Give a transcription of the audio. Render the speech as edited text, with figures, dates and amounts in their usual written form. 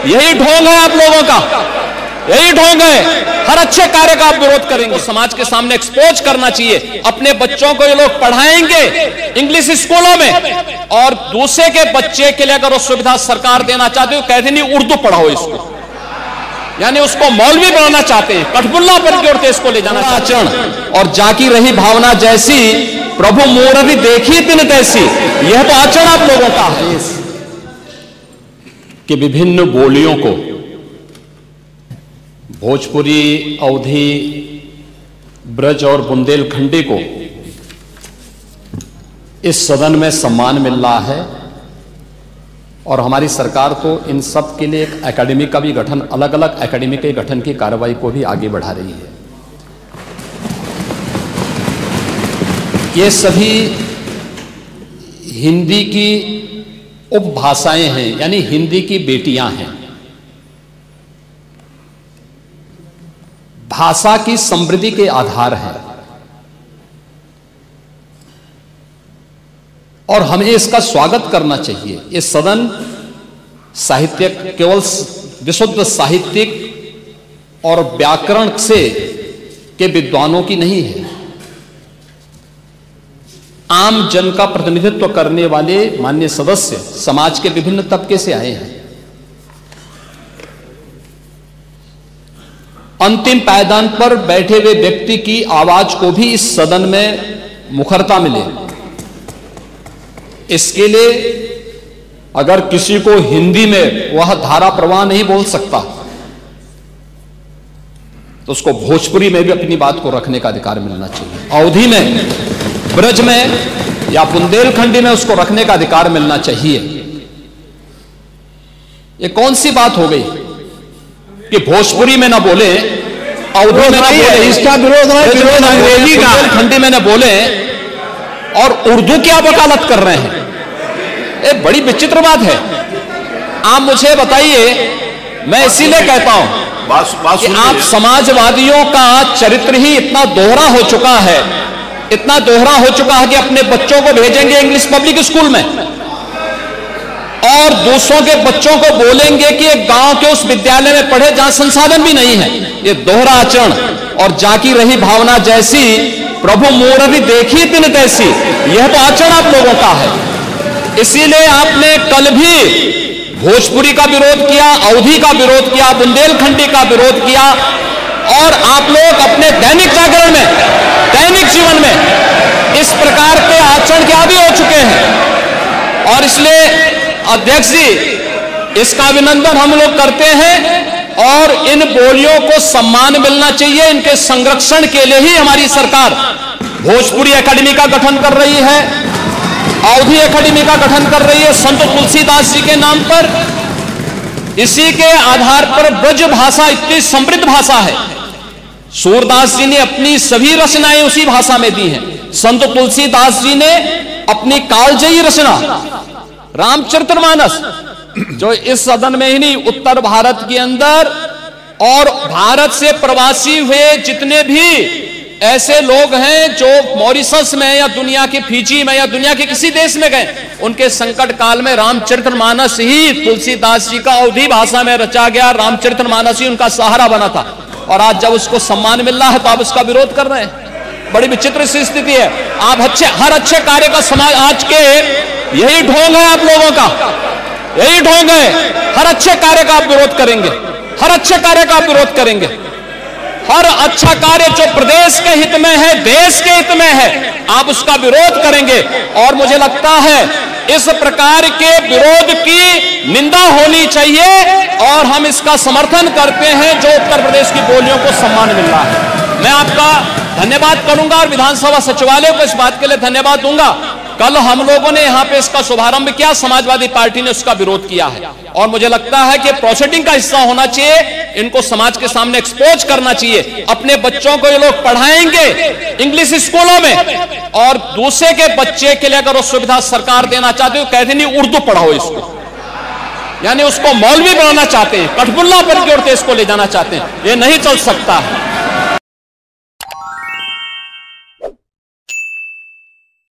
यही ढोंग है आप लोगों का, यही ढोंग है। हर अच्छे कार्य का आप विरोध करेंगे, समाज के सामने एक्सपोज करना चाहिए। अपने बच्चों को ये लोग पढ़ाएंगे इंग्लिश स्कूलों में, और दूसरे के बच्चे के लिए अगर वो सुविधा सरकार देना चाहते हो, कहते नहीं उर्दू पढ़ाओ इसको, यानी उसको मौलवी बनाना चाहते हैं, कठपुल्ला पर की ओर इसको ले जाना आचरण। और जाकी रही भावना जैसी प्रभु मूर्ति देखी तिन तैसी, यह तो आचरण आप लोगों का है कि विभिन्न बोलियों को, भोजपुरी, अवधी, ब्रज और बुंदेलखंडी को इस सदन में सम्मान मिल रहा है। और हमारी सरकार तो इन सब के लिए एक एकेडमी का भी गठन, अलग अलग एकेडमी के गठन की कार्रवाई को भी आगे बढ़ा रही है। ये सभी हिंदी की उपभाषाएं हैं, यानी हिंदी की बेटियां हैं। भाषा की समृद्धि के आधार है और हमें इसका स्वागत करना चाहिए। ये सदन साहित्य केवल विशुद्ध साहित्यिक और व्याकरण से के विद्वानों की नहीं है, आम जन का प्रतिनिधित्व करने वाले माननीय सदस्य समाज के विभिन्न तबके से आए हैं। अंतिम पायदान पर बैठे हुए व्यक्ति की आवाज को भी इस सदन में मुखरता मिले, इसके लिए अगर किसी को हिंदी में वह धारा प्रवाह नहीं बोल सकता तो उसको भोजपुरी में भी अपनी बात को रखने का अधिकार मिलना चाहिए, अवधी में, ब्रज में या बुंदेलखंडी में उसको रखने का अधिकार मिलना चाहिए। ये कौन सी बात हो गई कि भोजपुरी में ना बोले, अवधी में ना बोले, इसका विरोध अंग्रेजी का, बुंदेलखंडी में ना बोले और उर्दू की आप वकालत कर रहे हैं। ये बड़ी विचित्र बात है। आप मुझे बताइए, मैं इसीलिए कहता हूं कि आप समाजवादियों का चरित्र ही इतना दोहरा हो चुका है, इतना दोहरा हो चुका है कि अपने बच्चों को भेजेंगे इंग्लिश पब्लिक स्कूल में और दूसरों के बच्चों को बोलेंगे कि एक गांव के उस विद्यालय में पढ़े जहां संसाधन भी नहीं है। ये दोहरा आचरण और जाकी रही भावना जैसी प्रभु मूर्ति देखी तिन तैसी, यह तो आचरण आप लोगों का है। इसीलिए आपने कल भी भोजपुरी का विरोध किया, अवधी का विरोध किया, बुंदेलखंडी का विरोध किया और आप लोग अपने दैनिक जागरण में, दैनिक जीवन में इस प्रकार के आचरण के आदी हो चुके हैं। और इसलिए अध्यक्ष जी, इसका अभिनंदन हम लोग करते हैं और इन बोलियों को सम्मान मिलना चाहिए। इनके संरक्षण के लिए ही हमारी सरकार भोजपुरी एकेडमी का गठन कर रही है, अवधी एकेडमी का गठन कर रही है संत तुलसीदास जी के नाम पर। इसी के आधार पर ब्रज भाषा इतनी समृद्ध भाषा है। सूरदास जी ने अपनी सभी रचनाएं उसी भाषा में दी हैं। संत तुलसीदास जी ने अपनी कालजयी रचना रामचरितमानस, जो इस सदन में ही नहीं, उत्तर भारत के अंदर और भारत से प्रवासी हुए जितने भी ऐसे लोग हैं जो मॉरिशस में या दुनिया के फिजी में या दुनिया के किसी देश में गए, उनके संकट काल में रामचरितमानस ही तुलसीदास जी का अवधी भाषा में रचा गया, रामचरितमानस ही उनका सहारा बना था। और आज जब उसको सम्मान मिल रहा है तो आप उसका विरोध कर रहे हैं। बड़ी विचित्र सी स्थिति है। आप हर अच्छे कार्य का समाज, आज के यही ढोंग है आप लोगों का, यही ढोंग है। हर अच्छे कार्य का आप विरोध करेंगे, हर अच्छे कार्य का आप विरोध करेंगे। हर अच्छा कार्य जो प्रदेश के हित में है, देश के हित में है, आप उसका विरोध करेंगे। और मुझे लगता है इस प्रकार के विरोध की निंदा होनी चाहिए और हम इसका समर्थन करते हैं जो उत्तर प्रदेश की बोलियों को सम्मान मिल रहा है। मैं आपका धन्यवाद करूंगा और विधानसभा सचिवालय को इस बात के लिए धन्यवाद दूंगा। कल हम लोगों ने यहां पे इसका शुभारंभ किया, समाजवादी पार्टी ने उसका विरोध किया है और मुझे लगता है कि प्रोसीडिंग का हिस्सा होना चाहिए। इनको समाज के सामने एक्सपोज करना चाहिए। अपने बच्चों को ये लोग पढ़ाएंगे इंग्लिश स्कूलों में और दूसरे के बच्चे के लिए अगर वो सुविधा सरकार देना चाहते हो, कहते नहीं उर्दू पढ़ाओ इसको, यानी उसको मौलवी बनाना चाहते हैं, कठपुल्ला पर की ओर इसको ले जाना चाहते हैं। ये नहीं चल सकता है।